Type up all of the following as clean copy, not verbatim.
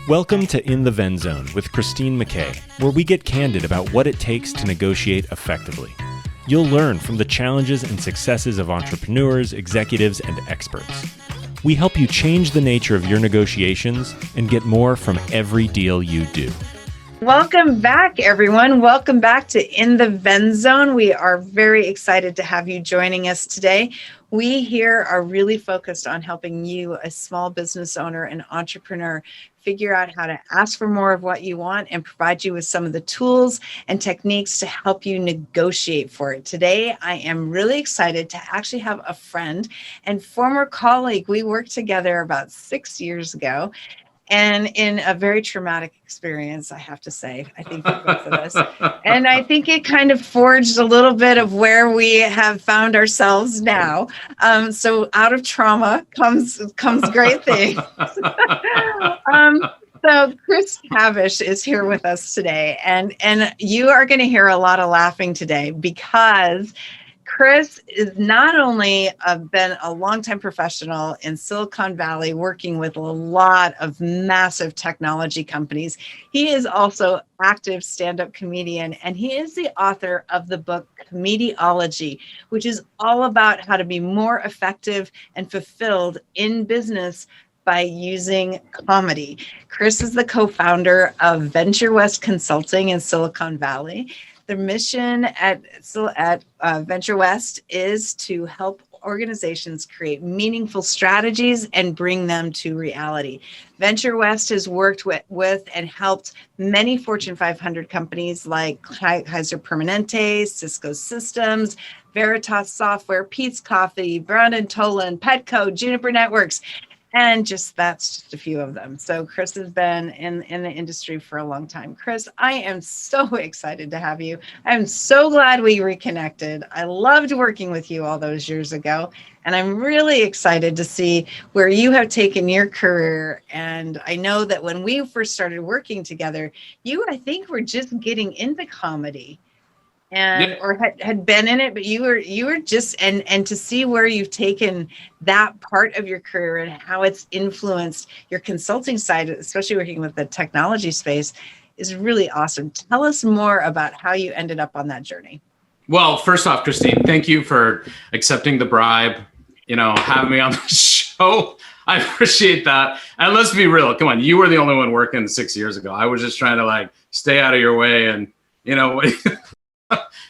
Welcome to In the Ven Zone with Christine McKay, where we get candid about what it takes to negotiate effectively. You'll learn from the challenges and successes of entrepreneurs, executives, and experts. We help you change the nature of your negotiations and get more from every deal you do. Welcome back, everyone. Welcome back to In the Ven Zone. We are very excited to have you joining us today. We here are really focused on helping you, a small business owner and entrepreneur, figure out how to ask for more of what you want and provide you with some of the tools and techniques to help you negotiate for it. Today, I am really excited to actually have a friend and former colleague. We worked together about 6 years ago. And in a very traumatic experience, I have to say, I think for both of us. And I think it kind of forged a little bit of where we have found ourselves now. So out of trauma comes great things. So Chris Tabish is here with us today. And you are going to hear a lot of laughing today because Chris is not only been a longtime professional in Silicon Valley working with a lot of massive technology companies. He is also active stand-up comedian, and he is the author of the book Comediology, which is all about how to be more effective and fulfilled in business by using comedy. Chris is the co-founder of Venture West Consulting in Silicon Valley. The mission at Venture West is to help organizations create meaningful strategies and bring them to reality. Venture West has worked with and helped many Fortune 500 companies like Kaiser Permanente, Cisco Systems, Veritas Software, Pete's Coffee, Brown & Tolan, Petco, Juniper Networks. And that's just a few of them. So Chris has been in the industry for a long time. Chris, I am so excited to have you. I'm so glad we reconnected. I loved working with you all those years ago. And I'm really excited to see where you have taken your career. And I know that when we first started working together, I think, were just getting into comedy. Or had been in it, but you were just, and to see where you've taken that part of your career and how it's influenced your consulting side, especially working with the technology space, is really awesome. Tell us more about how you ended up on that journey. Well, first off, Christine, thank you for accepting the bribe, having me on the show. I appreciate that. And let's be real. Come on. You were the only one working 6 years ago. I was just trying to stay out of your way and,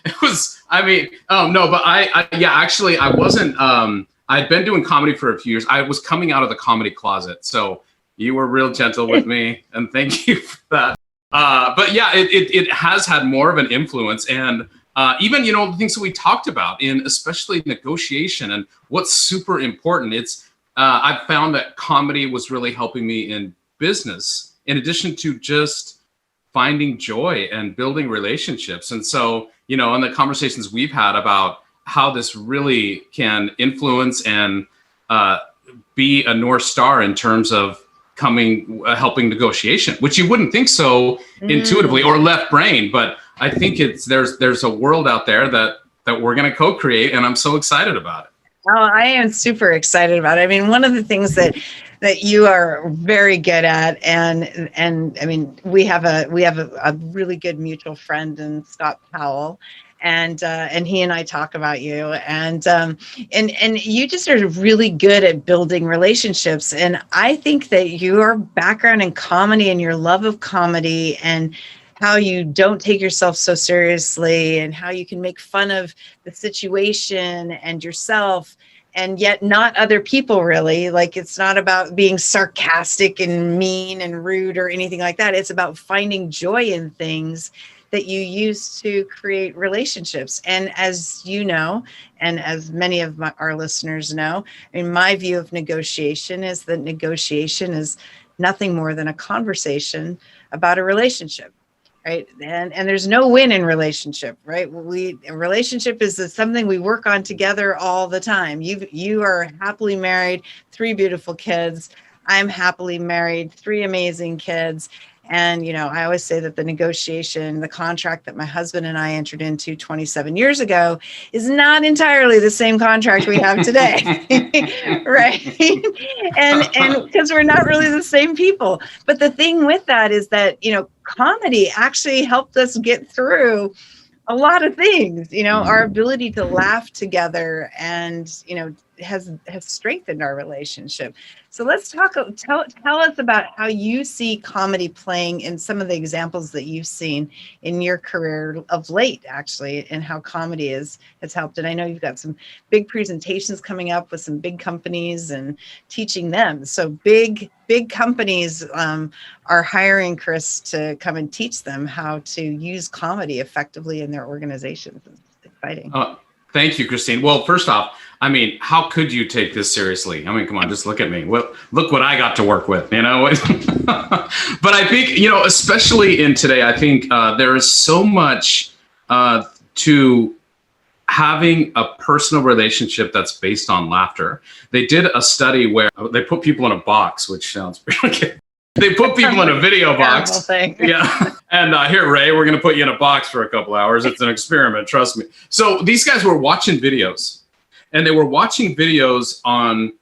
it was, but actually I wasn't, I'd been doing comedy for a few years. I was coming out of the comedy closet. So you were real gentle with me and thank you for that. But yeah, it has had more of an influence and even, the things that we talked about in especially negotiation and what's super important. I've found that comedy was really helping me in business in addition to just finding joy and building relationships. And so, in the conversations we've had about how this really can influence and be a North Star in terms of helping negotiation, which you wouldn't think so intuitively or left brain. But I think there's a world out there that we're going to co-create, and I'm so excited about it. Oh, I am super excited about it. I mean, one of the things that you are very good at, and I mean, we have a really good mutual friend in Scott Powell, and he and I talk about you, and you just are really good at building relationships. And I think that your background in comedy and your love of comedy and how you don't take yourself so seriously and how you can make fun of the situation and yourself and yet not other people really. It's not about being sarcastic and mean and rude or anything like that. It's about finding joy in things that you use to create relationships. And as you know, and as many of our listeners know, my view of negotiation is that negotiation is nothing more than a conversation about a relationship. Right. And there's no win in relationship, right? A relationship is something we work on together all the time. You are happily married, 3 beautiful kids. I'm happily married, 3 amazing kids. And, I always say that the contract that my husband and I entered into 27 years ago is not entirely the same contract we have today. Right. And because we're not really the same people. But the thing with that is that, comedy actually helped us get through a lot of things, our ability to laugh together and, has strengthened our relationship. So let's tell us about how you see comedy playing in some of the examples that you've seen in your career of late, actually, and how comedy has helped. And I know you've got some big presentations coming up with some big companies and teaching them. So big companies are hiring Chris to come and teach them how to use comedy effectively in their organizations. It's exciting. Thank you, Christine. Well, first off, how could you take this seriously? Come on, just look at me. Well, look what I got to work with, But I think, especially in today, I think there is so much to having a personal relationship that's based on laughter. They did a study where they put people in a box, which sounds pretty good. They put people in a video box. Yeah. And here, Ray, we're going to put you in a box for a couple hours. It's an experiment. Trust me. So these guys were watching videos, and they were watching videos on,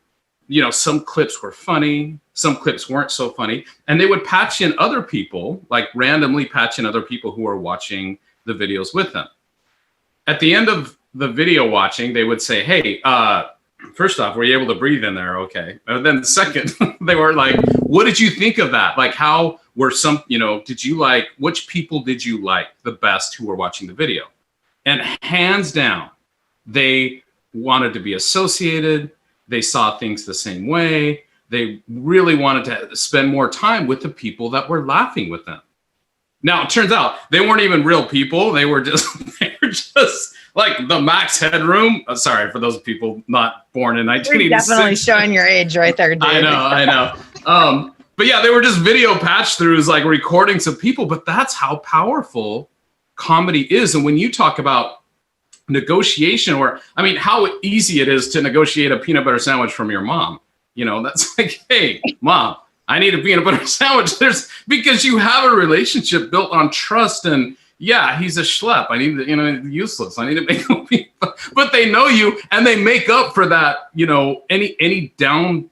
some clips were funny. Some clips weren't so funny. And they would patch in other people, like randomly patch in other people who are watching the videos with them. At the end of the video watching, they would say, hey, first off, were you able to breathe in there? Okay. And then second, they were like, what did you think of that? Like, how were which people did you like the best who were watching the video? And hands down, they wanted to be associated. They saw things the same way. They really wanted to spend more time with the people that were laughing with them. Now, it turns out they weren't even real people. They were just like the Max Headroom. Sorry for those people not born in 1986. You're definitely showing your age right there, dude. I know. But yeah, they were just video patch throughs, like recordings of people. But that's how powerful comedy is. And when you talk about negotiation, how easy it is to negotiate a peanut butter sandwich from your mom. That's like, hey, Mom, I need a peanut butter sandwich. Because you have a relationship built on trust and, yeah, he's a schlep. I need to, useless. I need to make him be, but they know you and they make up for that, any down,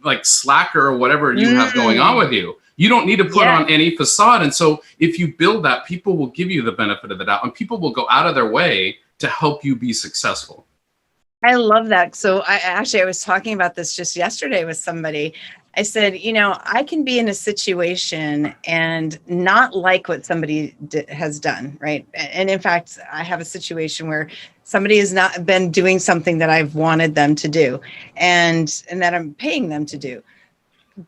like slacker or whatever you have going on with you. You don't need to put on any facade. And so if you build that, people will give you the benefit of the doubt and people will go out of their way to help you be successful. I love that. So I was talking about this just yesterday with somebody. I said, I can be in a situation and not like what somebody has done, right? And in fact, I have a situation where somebody has not been doing something that I've wanted them to do and that I'm paying them to do.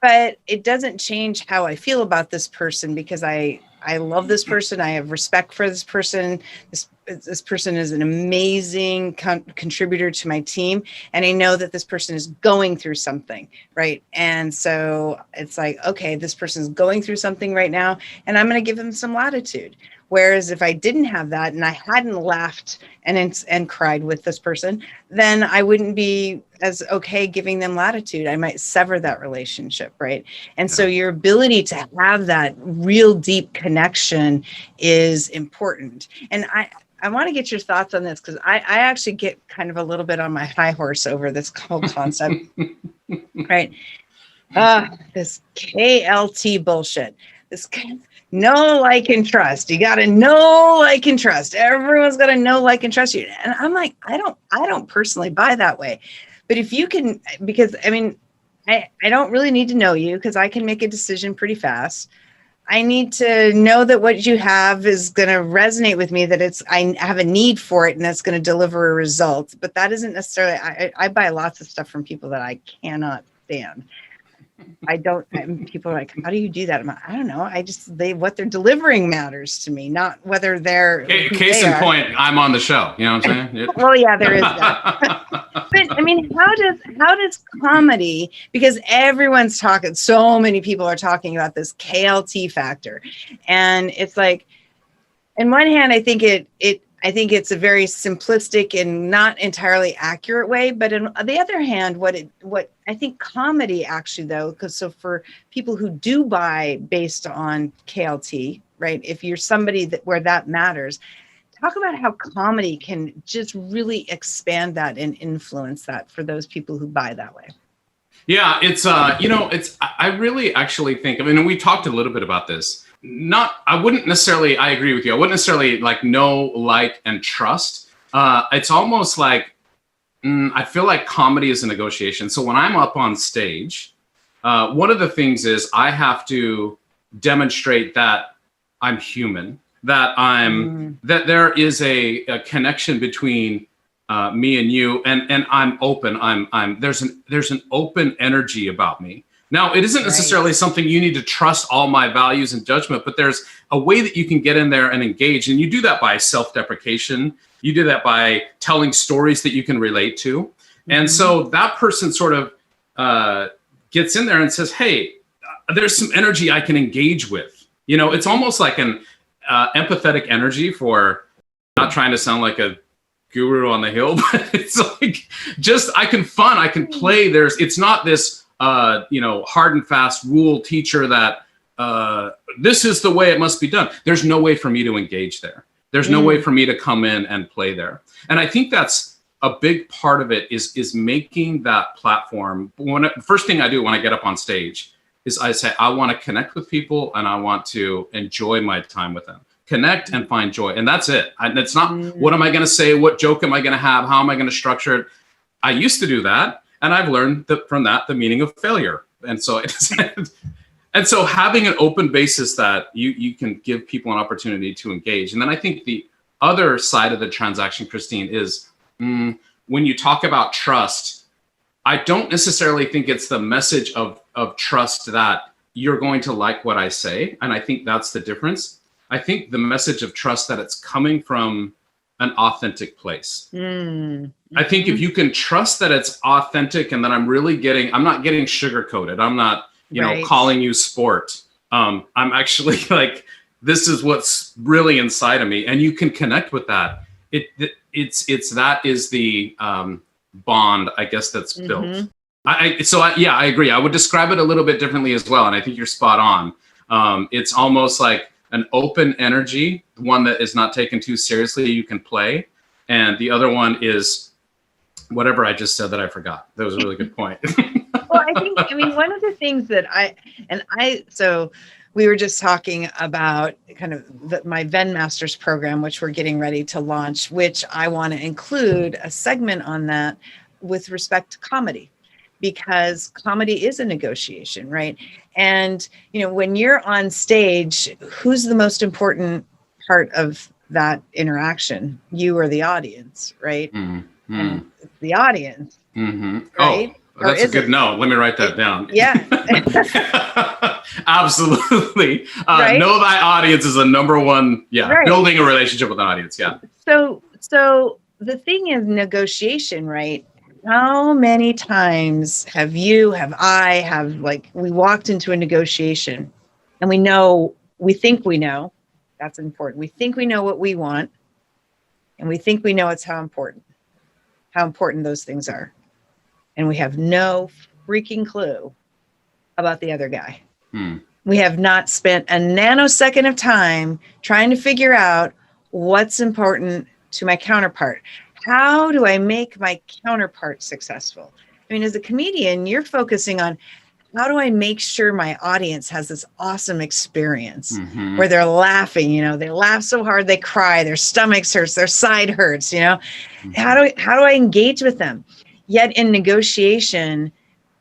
But it doesn't change how I feel about this person because I love this person. I have respect for this person. This person is an amazing contributor to my team. And I know that this person is going through something, right? And so it's like, okay, this person is going through something right now, and I'm going to give them some latitude. Whereas if I didn't have that and I hadn't laughed and cried with this person, then I wouldn't be as okay giving them latitude. I might sever that relationship, right? And so your ability to have that real deep connection is important. And I want to get your thoughts on this because I actually get kind of a little bit on my high horse over this whole concept, right? This KLT bullshit. This know, like, and trust. You got to know, like, and trust. Everyone's got to know, like, and trust you. And I'm like, I don't personally buy that way. But if you can, because I don't really need to know you because I can make a decision pretty fast. I need to know that what you have is going to resonate with me, that I have a need for it and that's going to deliver a result. But that isn't necessarily, I buy lots of stuff from people that I cannot stand. People are like, how do you do that? I'm like, I don't know. What they're delivering matters to me, not whether they're. Case in point, I'm on the show. You know what I'm saying? Well, yeah, there is that. But how does comedy, because everyone's talking, so many people are talking about this KLT factor. And it's like, on one hand, I think I think it's a very simplistic and not entirely accurate way. But on the other hand, what I think comedy actually, though, because so for people who do buy based on KLT, right? If you're somebody where that matters, talk about how comedy can just really expand that and influence that for those people who buy that way. Yeah, I really actually think, I mean, we talked a little bit about this. I agree with you. I wouldn't necessarily like know, like, and trust. It's almost like, I feel like comedy is a negotiation. So when I'm up on stage, one of the things is I have to demonstrate that I'm human, that that there is a connection between me and you, and I'm open. There's an open energy about me. Now, it isn't necessarily something you need to trust all my values and judgment, but there's a way that you can get in there and engage. And you do that by self-deprecation. You do that by telling stories that you can relate to. And so that person sort of gets in there and says, hey, there's some energy I can engage with. You know, it's almost like an empathetic energy, for not trying to sound like a guru on the hill, but it's like I can play. It's not this hard and fast rule teacher that this is the way it must be done. There's no way for me to engage there. There's no way for me to come in and play there. And I think that's a big part of it is making that platform. First thing I do when I get up on stage is I say, I want to connect with people and I want to enjoy my time with them. Connect and find joy. And that's it. It's not, what am I going to say? What joke am I going to have? How am I going to structure it? I used to do that. And I've learned from that the meaning of failure. And so having an open basis that you can give people an opportunity to engage. And then I think the other side of the transaction, Christine, is when you talk about trust, I don't necessarily think it's the message of trust that you're going to like what I say. And I think that's the difference. I think the message of trust that it's coming from an authentic place. I think if you can trust that it's authentic and that I'm not getting sugar coated. I'm not, calling you sport. I'm actually like, this is what's really inside of me. And you can connect with that. That is the bond, I guess, that's built. I agree. I would describe it a little bit differently as well. And I think you're spot on. It's almost like an open energy, one that is not taken too seriously, you can play. And the other one is whatever I just said that I forgot. That was a really good point. Well, I mean, one of the things that so we were just talking about kind of my Ven Masters program, which we're getting ready to launch, which I want to include a segment on that with respect to comedy, because comedy is a negotiation, right? And, when you're on stage, who's the most important part of that interaction? You or the audience, right? And it's the audience, right? Oh, that's a good note. Let me write that down. Yeah. Absolutely. Right? Know thy audience is a number one. Yeah. Right. Building a relationship with an audience. Yeah. So the thing is negotiation, right? How many times have we walked into a negotiation and we think we know, that's important. We think we know what we want, and we think we know how important those things are. And we have no freaking clue about the other guy. We have not spent a nanosecond of time trying to figure out what's important to my counterpart. How do I make my counterpart successful? I mean, as a comedian, you're focusing on how do I make sure my audience has this awesome experience where they're laughing, they laugh so hard, they cry, their stomachs hurts, their side hurts, How do I engage with them? Yet in negotiation,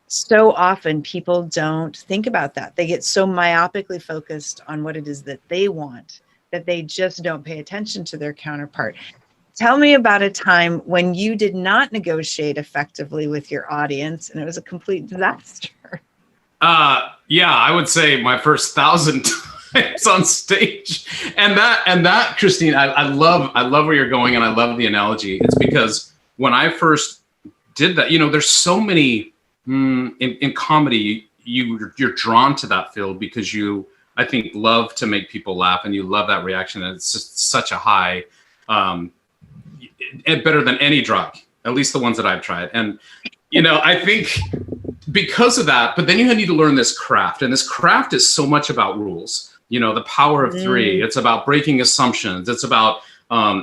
so often people don't think about that. They get so myopically focused on what it is that they want that they just don't pay attention to their counterpart. Tell me about a time when you did not negotiate effectively with your audience and it was a complete disaster. Yeah, I would say my first 1,000 times on stage. And that, Christine, I love where you're going, and I love the analogy. It's because when I first did that, there's so many in comedy, you're drawn to that field because I think, love to make people laugh, and you love that reaction, and it's just such a high. better than any drug, at least the ones that I've tried. And, I think because of that, but then you need to learn this craft, and this craft is so much about rules, the power of three. It's about breaking assumptions. It's about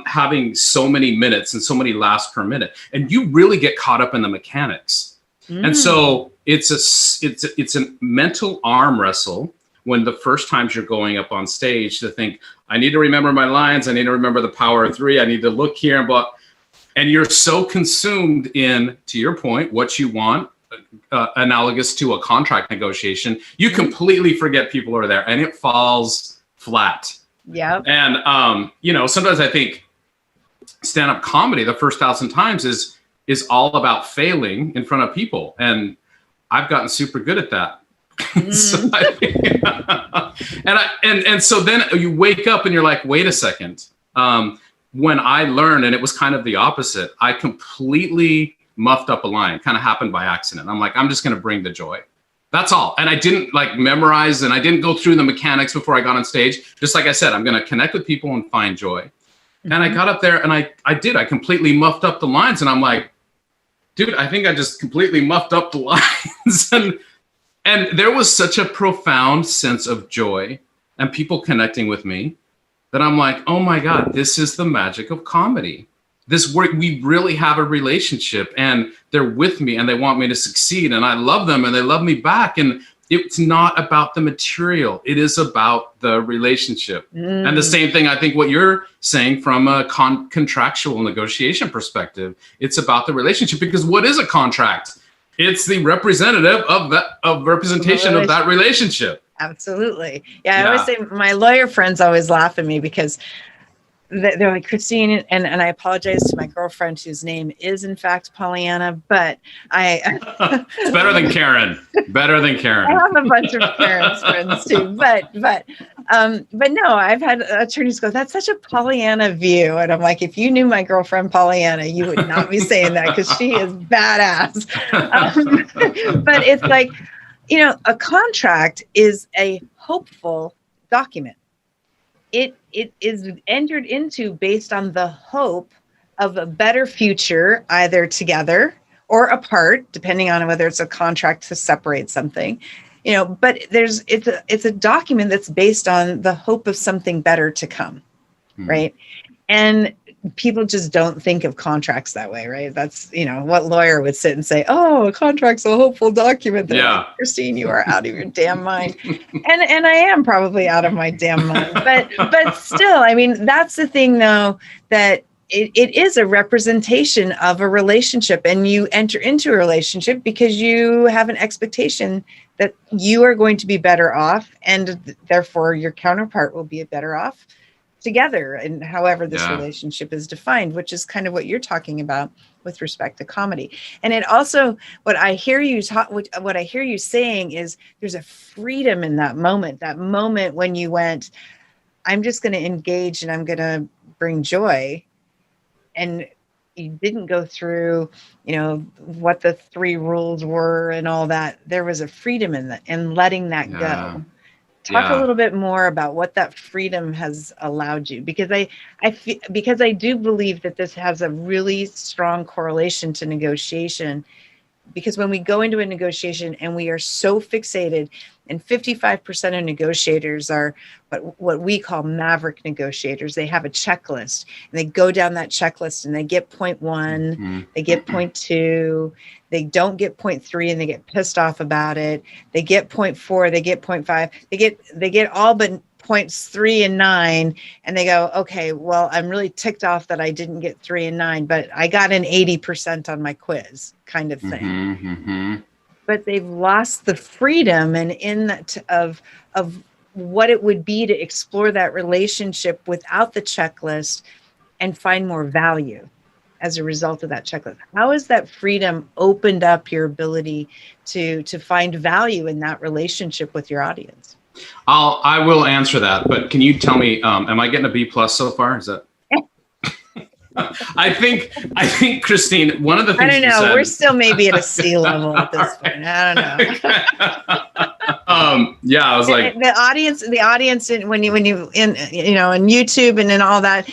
having so many minutes and so many laughs per minute. And you really get caught up in the mechanics. And so it's a mental arm wrestle when the first times you're going up on stage to think, I need to remember my lines. I need to remember the power of three. I need to look here and you're so consumed in, to your point, what you want, analogous to a contract negotiation, you completely forget people are there and it falls flat. Yeah. And, sometimes I think stand-up comedy, the first 1,000 times is all about failing in front of people. And I've gotten super good at that. So so then you wake up and you're like, wait a second. When I learned, and it was kind of the opposite, I completely muffed up a line. Kind of happened by accident. I'm like, I'm just going to bring the joy. That's all. And I didn't memorize, and I didn't go through the mechanics before I got on stage. Just like I said, I'm going to connect with people and find joy. And I got up there and I completely muffed up the lines. And I'm like, dude, I think I just completely muffed up the lines. And there was such a profound sense of joy and people connecting with me that I'm like, oh my God, this is the magic of comedy. This work, we really have a relationship and they're with me and they want me to succeed and I love them and they love me back. And it's not about the material. It is about the relationship. And the same thing, I think what you're saying from a contractual negotiation perspective, it's about the relationship, because what is a contract? It's the representative of representation of that relationship. Absolutely. Yeah. I always say my lawyer friends always laugh at me because they're like, Christine, and I apologize to my girlfriend whose name is in fact Pollyanna, but it's better than Karen. Better than Karen. I have a bunch of Karen's friends too, but no, I've had attorneys go, that's such a Pollyanna view, and I'm like, if you knew my girlfriend Pollyanna, you would not be saying that because she is badass. But it's like, a contract is a hopeful document. It is entered into based on the hope of a better future, either together or apart, depending on whether it's a contract to separate something, but it's a document that's based on the hope of something better to come. Right. And people just don't think of contracts that way, right? That's, what lawyer would sit and say, oh, a contract's a hopeful document. Like, Christine, you are out of your damn mind. And I am probably out of my damn mind. But still, I mean, that's the thing, though, that it is a representation of a relationship. And you enter into a relationship because you have an expectation that you are going to be better off. And therefore, your counterpart will be better off together, and however this relationship is defined, which is kind of what you're talking about with respect to comedy. And it also, what I hear you saying is there's a freedom in that moment when you went, I'm just going to engage and I'm going to bring joy. And you didn't go through, what the 3 rules were and all that. There was a freedom in that and letting that go. Talk a little bit more about what that freedom has allowed you, because I do believe that this has a really strong correlation to negotiation, because when we go into a negotiation and we are so fixated, and 55% of negotiators are what we call maverick negotiators. They have a checklist and they go down that checklist and they get point 1, they get point 2, they don't get point 3 and they get pissed off about it. They get point 4, they get point 5, they get all but points 3 and 9, and they go, okay, well, I'm really ticked off that I didn't get 3 and 9, but I got an 80% on my quiz, kind of thing. But they've lost the freedom and in that of what it would be to explore that relationship without the checklist and find more value as a result of that checklist. How has that freedom opened up your ability to find value in that relationship with your audience? I will answer that, but can you tell me, am I getting a B+ so far? Is that? I think Christine, one of the things I don't know. We're still maybe at a C level at this point. I don't know. Yeah, I was like, the audience, when you in in YouTube and in all that,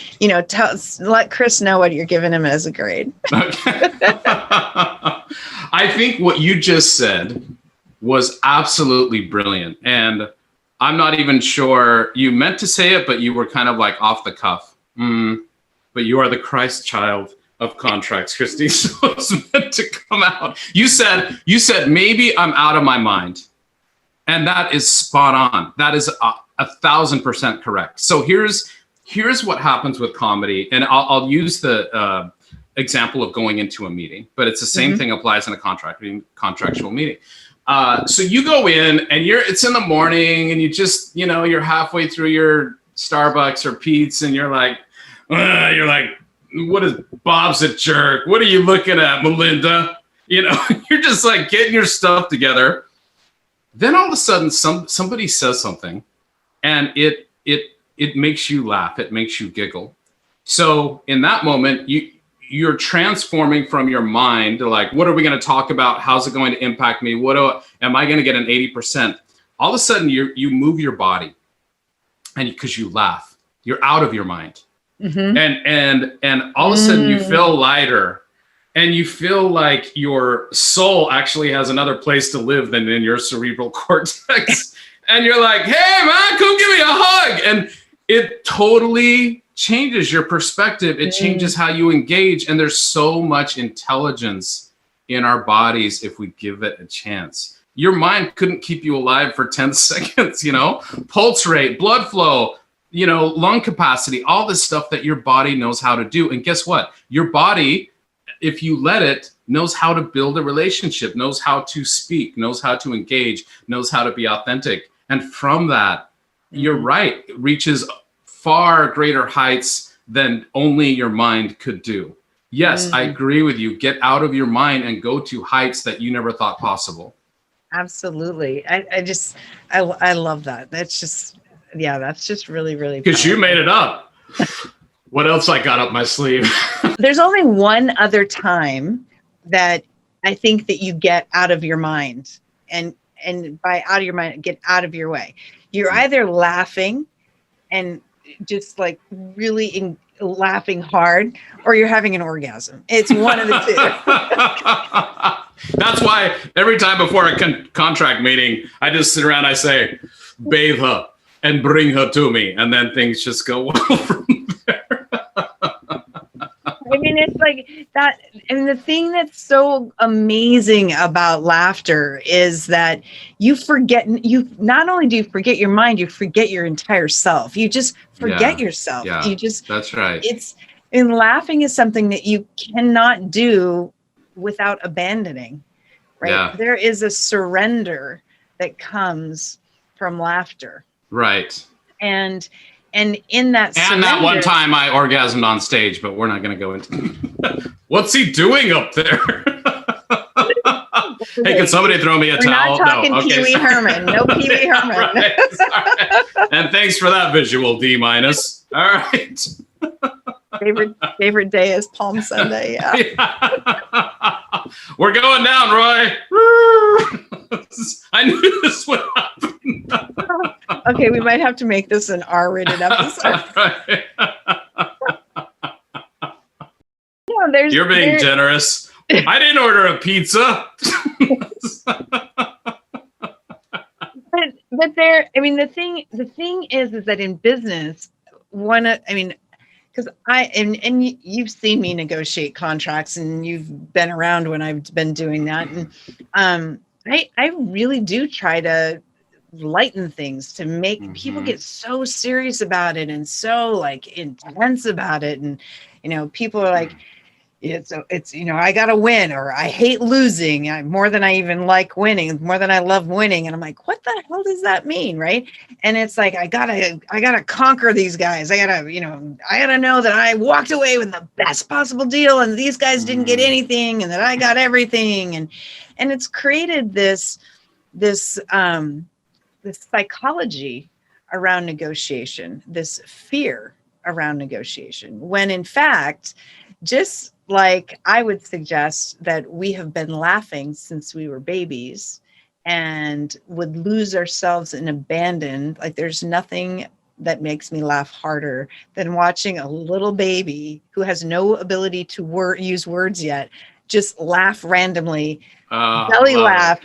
let Chris know what you're giving him as a grade. okay. I think what you just said was absolutely brilliant. And I'm not even sure you meant to say it, but you were kind of like off the cuff. But you are the Christ child of contracts, Christine. So it's meant to come out. You said maybe I'm out of my mind. And that is spot on. That is 1,000% correct. So here's what happens with comedy. And I'll use the example of going into a meeting, but it's the same thing applies in a contractual meeting. So you go in and it's in the morning and you just, you're halfway through your Starbucks or Pete's and you're like, what is Bob's a jerk? What are you looking at, Melinda? You're just like getting your stuff together. Then all of a sudden somebody says something and it makes you laugh. It makes you giggle. So in that moment, you're transforming from your mind to like, what are we going to talk about? How's it going to impact me? Am I going to get an 80%? All of a sudden you move your body and because you laugh, you're out of your mind. And all of a sudden you feel lighter and you feel like your soul actually has another place to live than in your cerebral cortex. And you're like, hey man, come give me a hug. And it totally changes your perspective. It changes how you engage. And there's so much intelligence in our bodies if we give it a chance. Your mind couldn't keep you alive for 10 seconds, pulse rate, blood flow, lung capacity, all this stuff that your body knows how to do. And guess what? Your body, if you let it, knows how to build a relationship, knows how to speak, knows how to engage, knows how to be authentic. And from that, you're right, it reaches far greater heights than only your mind could do. Yes, I agree with you. Get out of your mind and go to heights that you never thought possible. Absolutely. I love that. That's just really, really because you made it up. What else I got up my sleeve? There's only one other time that I think that you get out of your mind, and by out of your mind, get out of your way. You're either laughing and just like really laughing hard, or you're having an orgasm. It's one of the two. That's why every time before a contract meeting, I just sit around, I say, bathe her and bring her to me. And then things just go well from there. I mean, it's like that. And the thing that's so amazing about laughter is that not only do you forget your mind, you forget your entire self. You just forget yourself. Yeah, that's right. And laughing is something that you cannot do without abandoning, right? Yeah. There is a surrender that comes from laughter. Right. And in that surrender, and that one time I orgasmed on stage, but we're not going to go into what's he doing up there? Hey, can somebody throw me a towel? We're not talking Pee Wee Herman. No Pee Wee Herman. Right, and thanks for that visual, D-. All right. Favorite day is Palm Sunday. Yeah. We're going down, Roy. I knew this would happen. Okay, we might have to make this an R-rated episode. Right. No, you're being generous. I didn't order a pizza. but there, I mean, the thing is that in business, because you've seen me negotiate contracts, and you've been around when I've been doing that, and I really do try to lighten things to make people get so serious about it and so like intense about it, and people are like, it's I gotta win, or I hate losing more than I even like winning, more than I love winning. And I'm like, what the hell does that mean, right? And it's like I gotta conquer these guys. I gotta know that I walked away with the best possible deal, and these guys didn't get anything, and that I got everything, and it's created this psychology around negotiation, this fear around negotiation, when in fact, just like I would suggest that we have been laughing since we were babies, and would lose ourselves and abandon. Like there's nothing that makes me laugh harder than watching a little baby who has no ability to use words yet just laugh randomly, belly laugh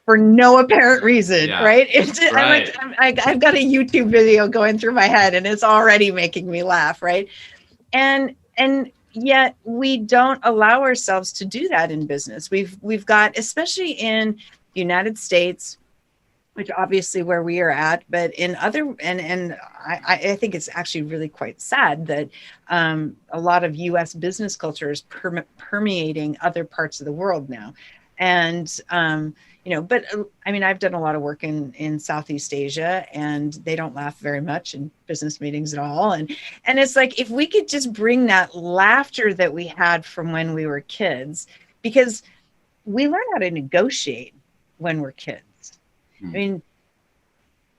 for no apparent reason, right? Right. I've got a YouTube video going through my head and it's already making me laugh, right? And yet we don't allow ourselves to do that in business. We've got, especially in the United States, which obviously where we are at, but in other, and I think it's actually really quite sad that a lot of US business culture is permeating other parts of the world now. And, but I mean, I've done a lot of work in Southeast Asia, and they don't laugh very much in business meetings at all. And it's like, if we could just bring that laughter that we had from when we were kids, because we learn how to negotiate when we're kids. I mean,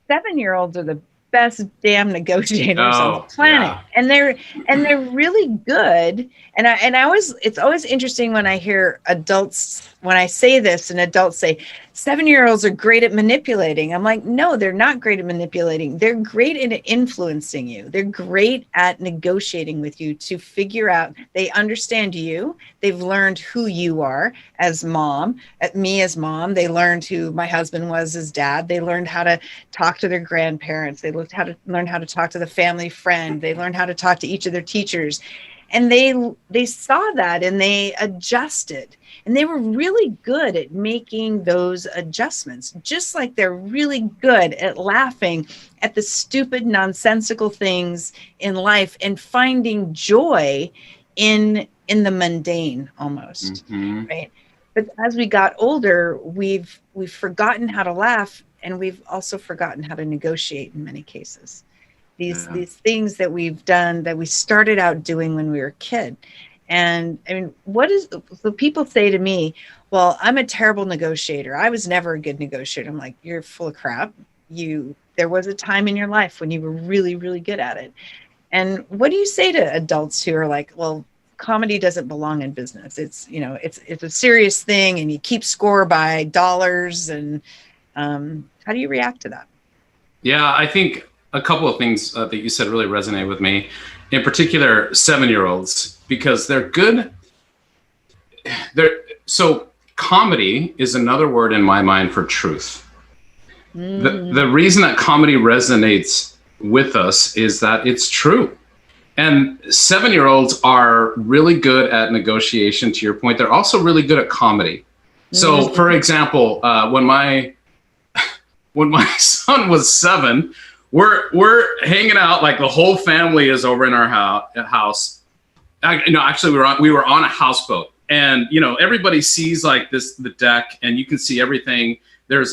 7-year-olds are the best damn negotiators on the planet, and they're really good. And it's always interesting when I hear adults, when I say this and adults say 7-year-olds are great at manipulating. I'm like, no, they're not great at manipulating. They're great at influencing you. They're great at negotiating with you to figure out, they understand you. They've learned who you are as mom, at me as mom. They learned who my husband was as dad. They learned how to talk to their grandparents. They learned how to talk to the family friend. They learned how to talk to each of their teachers. And they saw that and they adjusted. And they were really good at making those adjustments, just like they're really good at laughing at the stupid, nonsensical things in life and finding joy in the mundane almost, right? But as we got older, we've forgotten how to laugh, and we've also forgotten how to negotiate in many cases. These things that we've done that we started out doing when we were a kid. And I mean, so people say to me, well, I'm a terrible negotiator. I was never a good negotiator. I'm like, you're full of crap. There was a time in your life when you were really, really good at it. And what do you say to adults who are like, well, comedy doesn't belong in business. It's a serious thing and you keep score by dollars. And how do you react to that? Yeah, I think a couple of things that you said really resonate with me, in particular 7-year-olds, because they're good. So comedy is another word in my mind for truth. The reason that comedy resonates with us is that it's true. And 7-year-olds are really good at negotiation, to your point. They're also really good at comedy. So for example, when my son was 7, we're hanging out, like the whole family is over in our house. Actually we were on a houseboat, and everybody sees like the deck, and you can see everything. There's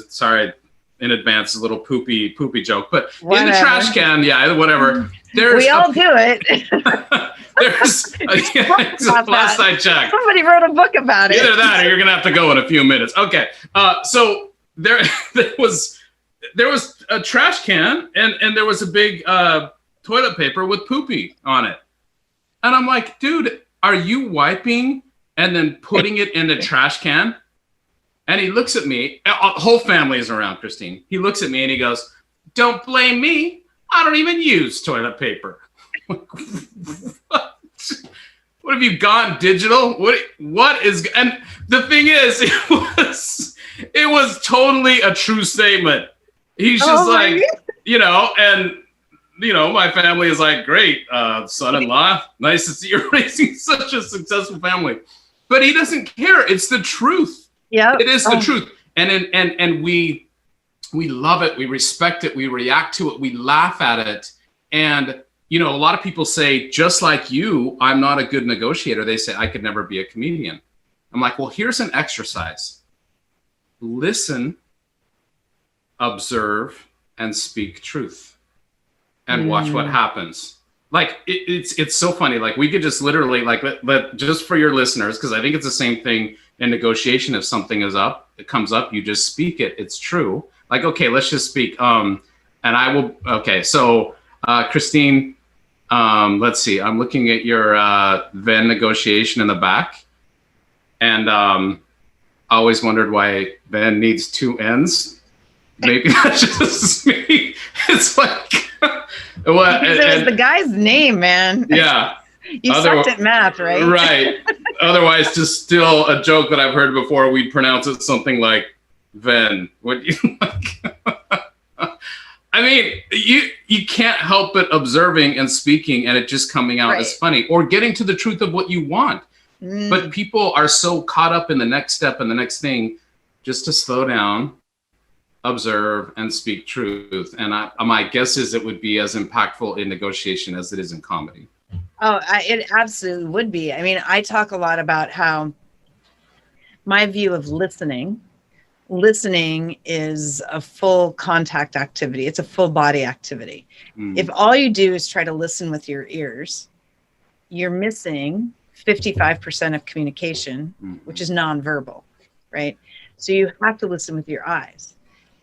sorry in advance, a little poopy joke, but whatever. In the trash can, whatever. We all do it. There's last I checked. Somebody wrote a book about it. Either that, or you're gonna have to go in a few minutes. Okay, so there was a trash can, and there was a big toilet paper with poopy on it. And I'm like, dude, are you wiping and then putting it in the trash can? And he looks at me, whole family is around, Christine. He looks at me and he goes, don't blame me. I don't even use toilet paper. What have you gone digital? What is, and the thing is, it was totally a true statement. He's just like, my family is like, great, son-in-law, nice to see you're raising such a successful family. But he doesn't care. It's the truth. Yeah, it is the truth. And we love it. We respect it. We react to it. We laugh at it. And, a lot of people say, just like you, I'm not a good negotiator. They say I could never be a comedian. I'm like, well, here's an exercise. Listen, observe, and speak truth, and watch what happens. Like it's so funny. Like we could just literally let just for your listeners, because I think it's the same thing in negotiation. If something it comes up, you just speak it. It's true. Like, okay, let's just speak. And I will. Okay, so Christine, let's see. I'm looking at your Venn negotiation in the back, and I always wondered why Ben needs two N's. Maybe that's just me. It's like, what? It was the guy's name, man. Yeah. You sucked at math, right? Right. Otherwise, just still a joke that I've heard before. We'd pronounce it something like Ven. Would you like? I mean, you can't help but observing and speaking and it just coming out as funny or getting to the truth of what you want. But people are so caught up in the next step and the next thing just to slow down, observe, and speak truth. And my guess is it would be as impactful in negotiation as it is in comedy. Oh, it absolutely would be. I mean, I talk a lot about how my view of listening is a full contact activity. It's a full body activity. If all you do is try to listen with your ears, you're missing 55% of communication, which is nonverbal, right? So you have to listen with your eyes.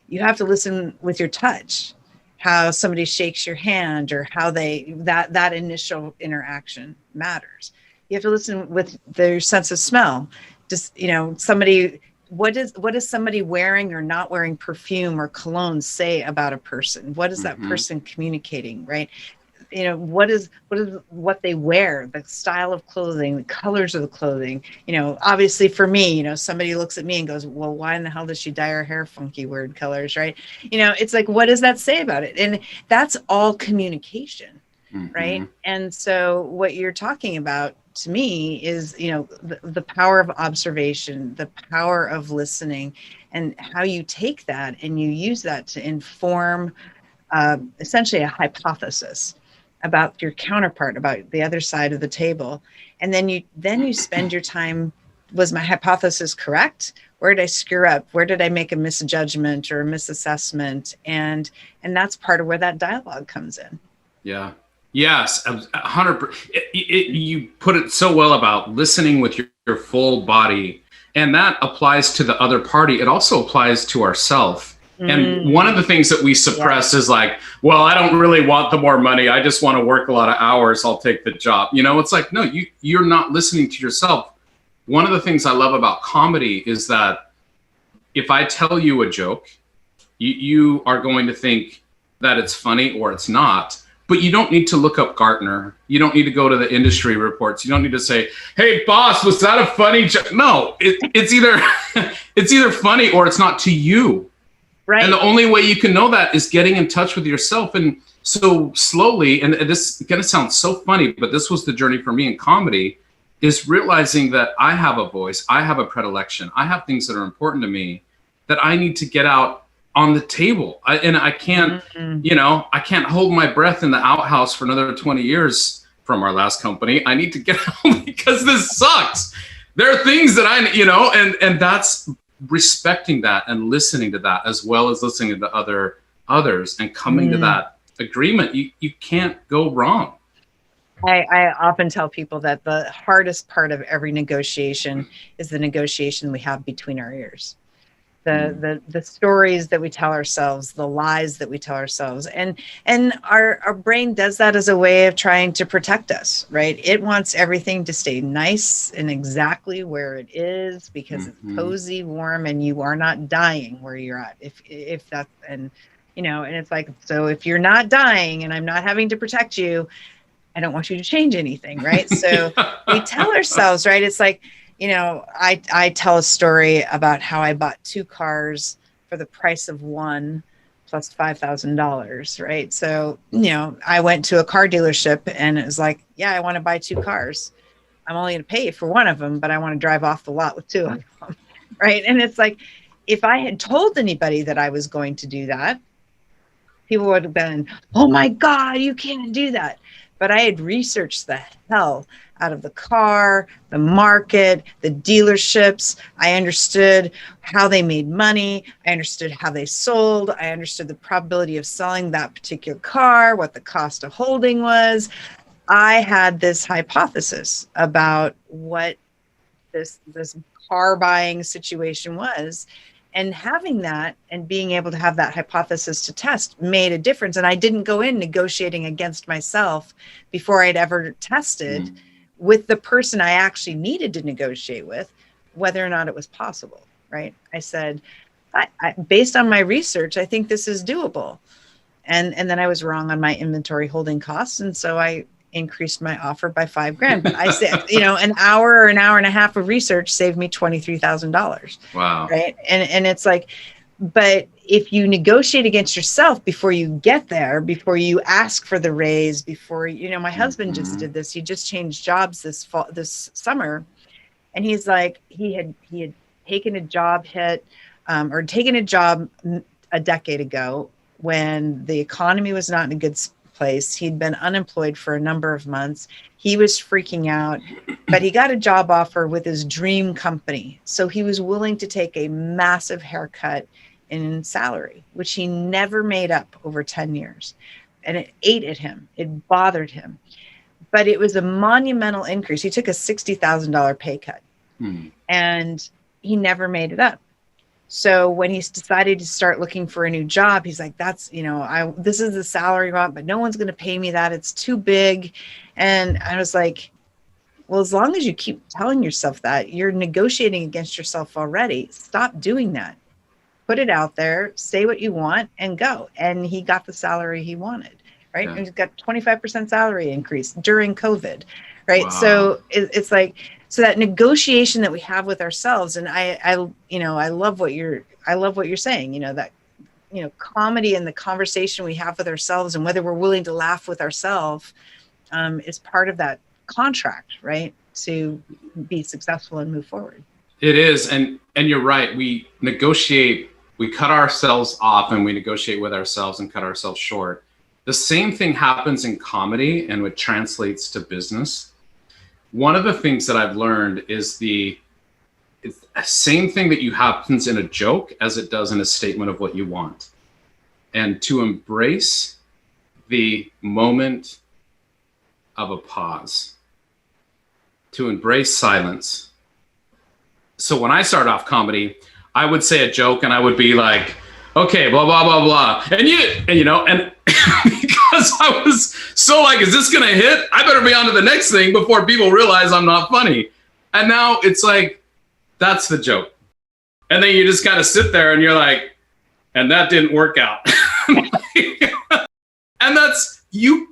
You have to listen with your touch, how somebody shakes your hand or how that initial interaction matters. You have to listen with their sense of smell. Just, somebody, what is somebody wearing or not wearing perfume or cologne say about a person? What is that person communicating, right? What they wear, the style of clothing, the colors of the clothing. Obviously for me, somebody looks at me and goes, well, why in the hell does she dye her hair funky, weird colors, right? It's like, what does that say about it? And that's all communication, right? And so what you're talking about to me is, the power of observation, the power of listening, and how you take that and you use that to inform essentially a hypothesis about your counterpart, about the other side of the table. And then you spend your time, was my hypothesis correct? Where did I screw up? Where did I make a misjudgment or a misassessment? And that's part of where that dialogue comes in. Yeah. Yes. 100%. You put it so well about listening with your full body. And that applies to the other party. It also applies to ourselves. And one of the things that we suppress is like, well, I don't really want the more money. I just want to work a lot of hours. I'll take the job. It's like, no, you're not listening to yourself. One of the things I love about comedy is that if I tell you a joke, you are going to think that it's funny or it's not. But you don't need to look up Gartner. You don't need to go to the industry reports. You don't need to say, hey, boss, was that a funny joke? No, it's either funny or it's not to you. Right. And the only way you can know that is getting in touch with yourself. And so slowly, and this is going to sound so funny, but this was the journey for me in comedy, is realizing that I have a voice, I have a predilection, I have things that are important to me that I need to get out on the table. I can't, I can't hold my breath in the outhouse for another 20 years from our last company. I need to get out because this sucks. There are things that and that's respecting that and listening to that, as well as listening to others and coming to that agreement. You can't go wrong. I often tell people that the hardest part of every negotiation is the negotiation we have between our ears. The stories that we tell ourselves, the lies that we tell ourselves. And our brain does that as a way of trying to protect us, right? It wants everything to stay nice and exactly where it is because it's cozy, warm, and you are not dying where you're at. If that's, and it's like, so if you're not dying and I'm not having to protect you, I don't want you to change anything, right? So we tell ourselves, right? It's like, I tell a story about how I bought 2 cars for the price of one plus $5,000, right? So, I went to a car dealership and it was like, yeah, I want to buy 2 cars. I'm only going to pay for one of them, but I want to drive off the lot with 2 of them, right? And it's like, if I had told anybody that I was going to do that, people would have been, oh my God, you can't do that. But I had researched the hell out of the car, the market, the dealerships. I understood how they made money. I understood how they sold. I understood the probability of selling that particular car, what the cost of holding was. I had this hypothesis about what this car buying situation was. And having that and being able to have that hypothesis to test made a difference. And I didn't go in negotiating against myself before I'd ever tested with the person I actually needed to negotiate with, whether or not it was possible. right? I said, based on my research, I think this is doable. And then I was wrong on my inventory holding costs. And so I increased my offer by $5,000. But I said, an hour or an hour and a half of research saved me $23,000. Wow. Right. And it's like, but if you negotiate against yourself before you get there, before you ask for the raise, before, my husband just did this. He just changed jobs this summer. And he's like, he had taken a job hit or taken a job a decade ago when the economy was not in a good place. He'd been unemployed for a number of months. He was freaking out, but he got a job offer with his dream company. So he was willing to take a massive haircut in salary, which he never made up over 10 years. And it ate at him. It bothered him. But it was a monumental increase. He took a $60,000 pay cut and he never made it up. So when he's decided to start looking for a new job, he's like, this is the salary I want, but no one's going to pay me that. It's too big. And I was like, well, as long as you keep telling yourself that, you're negotiating against yourself already. Stop doing that. Put it out there, say what you want and go. And he got the salary he wanted, right? Yeah. And he's got 25% salary increase during COVID, right? Wow. So it's like, so that negotiation that we have with ourselves, and I love what you're saying, that, comedy and the conversation we have with ourselves and whether we're willing to laugh with ourselves is part of that contract, right? To be successful and move forward. It is. And you're right. We negotiate, we cut ourselves off and we negotiate with ourselves and cut ourselves short. The same thing happens in comedy and it translates to business. One of the things that I've learned is it's the same thing that happens in a joke as it does in a statement of what you want. And to embrace the moment of a pause, to embrace silence. So when I start off comedy, I would say a joke and I would be like, okay, blah, blah, blah, blah. And because I was so like, is this going to hit? I better be on to the next thing before people realize I'm not funny. And now it's like, that's the joke. And then you just kind of sit there and you're like, and that didn't work out. And that's, you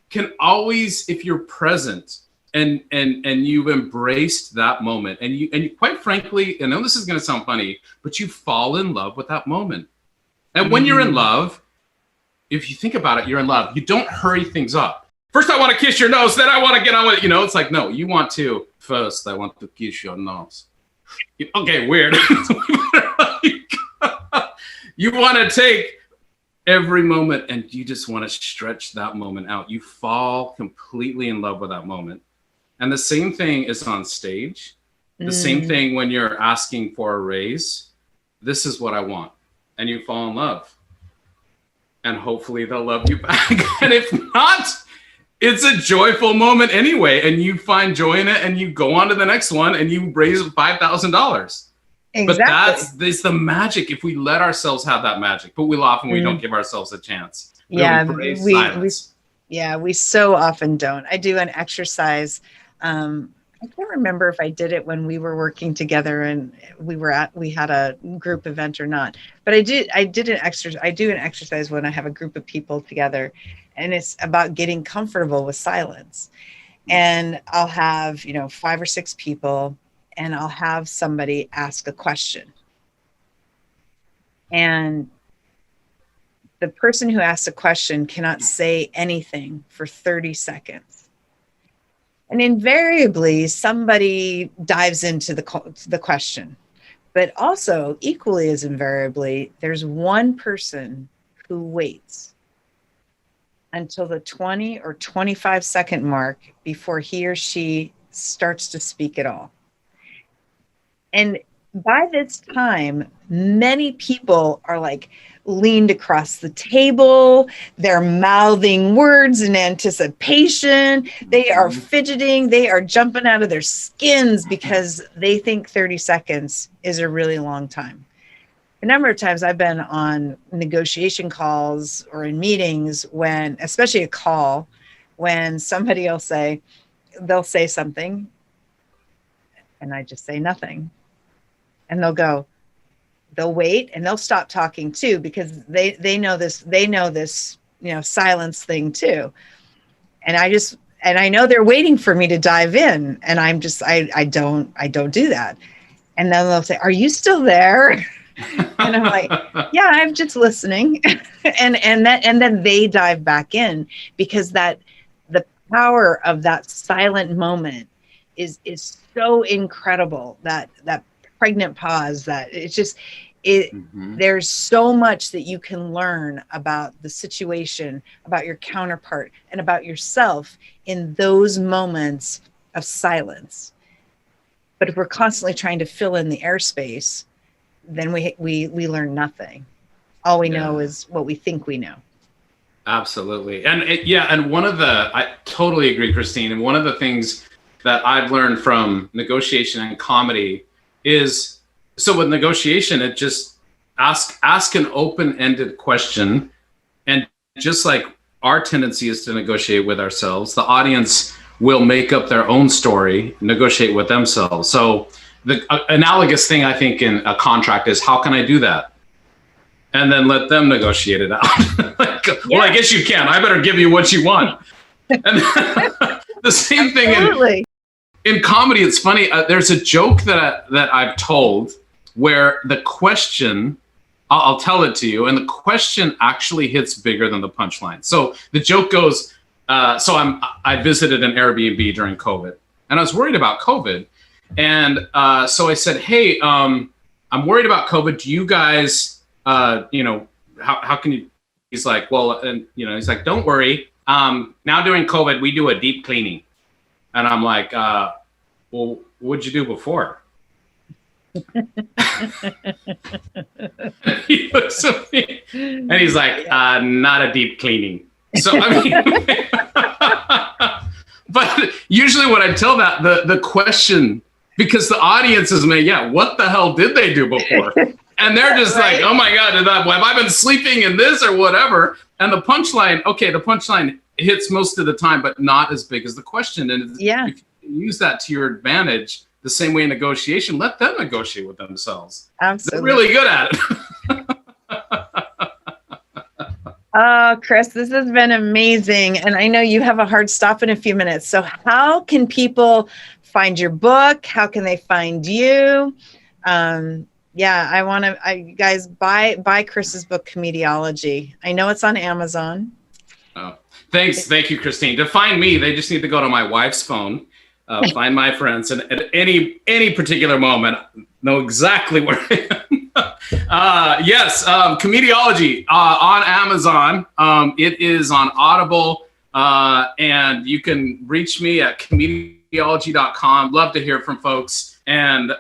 can always, if you're present and you've embraced that moment and you quite frankly, I know this is going to sound funny, but you fall in love with that moment. And when you're in love, if you think about it, you're in love. You don't hurry things up. First, I want to kiss your nose. Then I want to get on with it. It's like, no, you want to. First, I want to kiss your nose. Okay, weird. You want to take every moment and you just want to stretch that moment out. You fall completely in love with that moment. And the same thing is on stage. The same thing when you're asking for a raise. This is what I want. And you fall in love. And hopefully they'll love you back. And if not, it's a joyful moment anyway. And you find joy in it and you go on to the next one and you raise $5,000. Exactly. But that's the magic if we let ourselves have that magic. But we don't give ourselves a chance. We so often don't. I do an exercise. I can't remember if I did it when we were working together and we had a group event or not, but I do an exercise when I have a group of people together, and it's about getting comfortable with silence. And I'll have, 5 or 6 people and I'll have somebody ask a question. And the person who asks a question cannot say anything for 30 seconds. And invariably, somebody dives into the question. But also, equally as invariably, there's one person who waits until the 20 or 25 second mark before he or she starts to speak at all. And by this time, many people are like leaned across the table. They're mouthing words in anticipation. They are fidgeting. They are jumping out of their skins because they think 30 seconds is a really long time. A number of times I've been on negotiation calls or in meetings when, especially a call, when somebody will they'll say something and I just say nothing. and they'll wait and they'll stop talking too, because they know this, silence thing too. And I know they're waiting for me to dive in, and I don't do that. And then they'll say, "Are you still there?" And I'm like, "Yeah, I'm just listening." and then they dive back in, because the power of that silent moment is so incredible, that pregnant pause, that it's just there's so much that you can learn about the situation, about your counterpart, and about yourself in those moments of silence. But if we're constantly trying to fill in the airspace, then we learn nothing. All we know is what we think we know. Absolutely. And I totally agree, Christine. And one of the things that I've learned from negotiation and comedy is, so with negotiation, it just ask an open-ended question. And just like our tendency is to negotiate with ourselves, the audience will make up their own story, negotiate with themselves. So the analogous thing, I think, in a contract is, how can I do that? And then let them negotiate it out. Well, I guess you can. I better give you what you want. And the same thing in comedy. It's funny. There's a joke that I've told where the question, I'll tell it to you, and the question actually hits bigger than the punchline. So the joke goes, I visited an Airbnb during COVID, and I was worried about COVID. And so I said, "Hey, I'm worried about COVID. Do you guys, how can you?" He's like, "Well," and he's like, "Don't worry. Now during COVID, we do a deep cleaning." And I'm like, "Well, what'd you do before?" He looks at me and he's like, "Not a deep cleaning." So I mean, but usually when I tell that, the question, because the audience is what the hell did they do before? And they're just like, "Oh my God, have I been sleeping in this or whatever?" And the punchline hits most of the time, but not as big as the question. And if you use that to your advantage, the same way in negotiation, let them negotiate with themselves. Absolutely. They're really good at it. Oh, Chris, this has been amazing. And I know you have a hard stop in a few minutes. So how can people find your book? How can they find you? I want to, you guys buy Chris's book, Comediology. I know it's on Amazon. Oh, thanks. Thank you, Christine. To find me, they just need to go to my wife's phone, find my friends, and at any particular moment, know exactly where I am. Yes, Comediology on Amazon. It is on Audible, and you can reach me at comediology.com. Love to hear from folks. And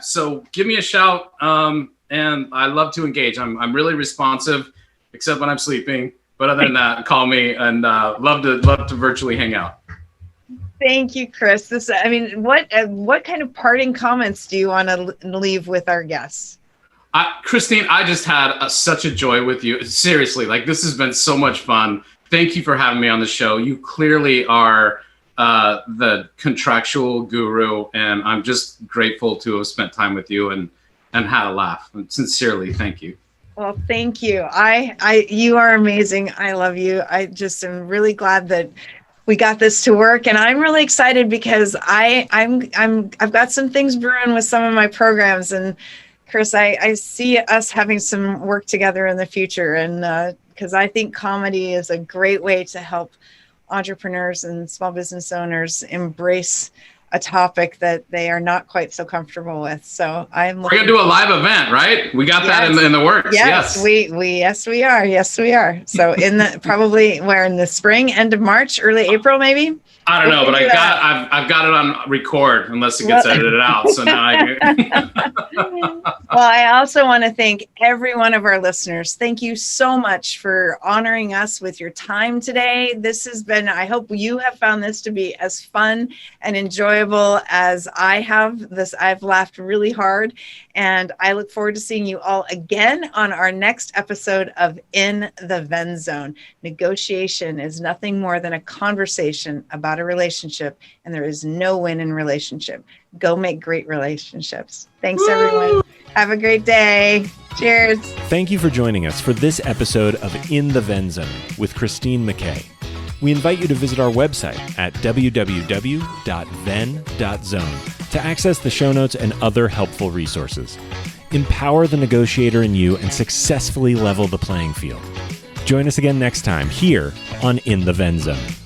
so give me a shout, and I love to engage. I'm really responsive, except when I'm sleeping. But other than that, call me, and love to virtually hang out. Thank you, Chris. What kind of parting comments do you want to leave with our guests? Christine, I just had such a joy with you. Seriously, this has been so much fun. Thank you for having me on the show. You clearly are the contractual guru, and I'm just grateful to have spent time with you and had a laugh. And sincerely, thank you. Well, thank you. You are amazing. I love you. I just am really glad that we got this to work, and I'm really excited because I've got some things brewing with some of my programs, and Chris, I see us having some work together in the future, and because I think comedy is a great way to help entrepreneurs and small business owners embrace a topic that they are not quite so comfortable with. So we're gonna do a live event, right? We got that in the works. Yes. We are. Yes, we are. So probably we're in the spring, end of March, early April, maybe. I don't know, but I've got it on record, unless it gets edited out. So now Well, I also want to thank every one of our listeners. Thank you so much for honoring us with your time today. This has been, I hope you have found this to be as fun and enjoyable as I have. I've laughed really hard, and I look forward to seeing you all again on our next episode of In the Venn Zone. Negotiation is nothing more than a conversation about a relationship, and there is no win in relationship. go make great relationships. Thanks, everyone. Have a great day. Cheers. Thank you for joining us for this episode of In the Ven Zone with Christine McKay. We invite you to visit our website at www.ven.zone to access the show notes and other helpful resources. Empower the negotiator in you and successfully level the playing field. Join us again next time here on In the Ven Zone.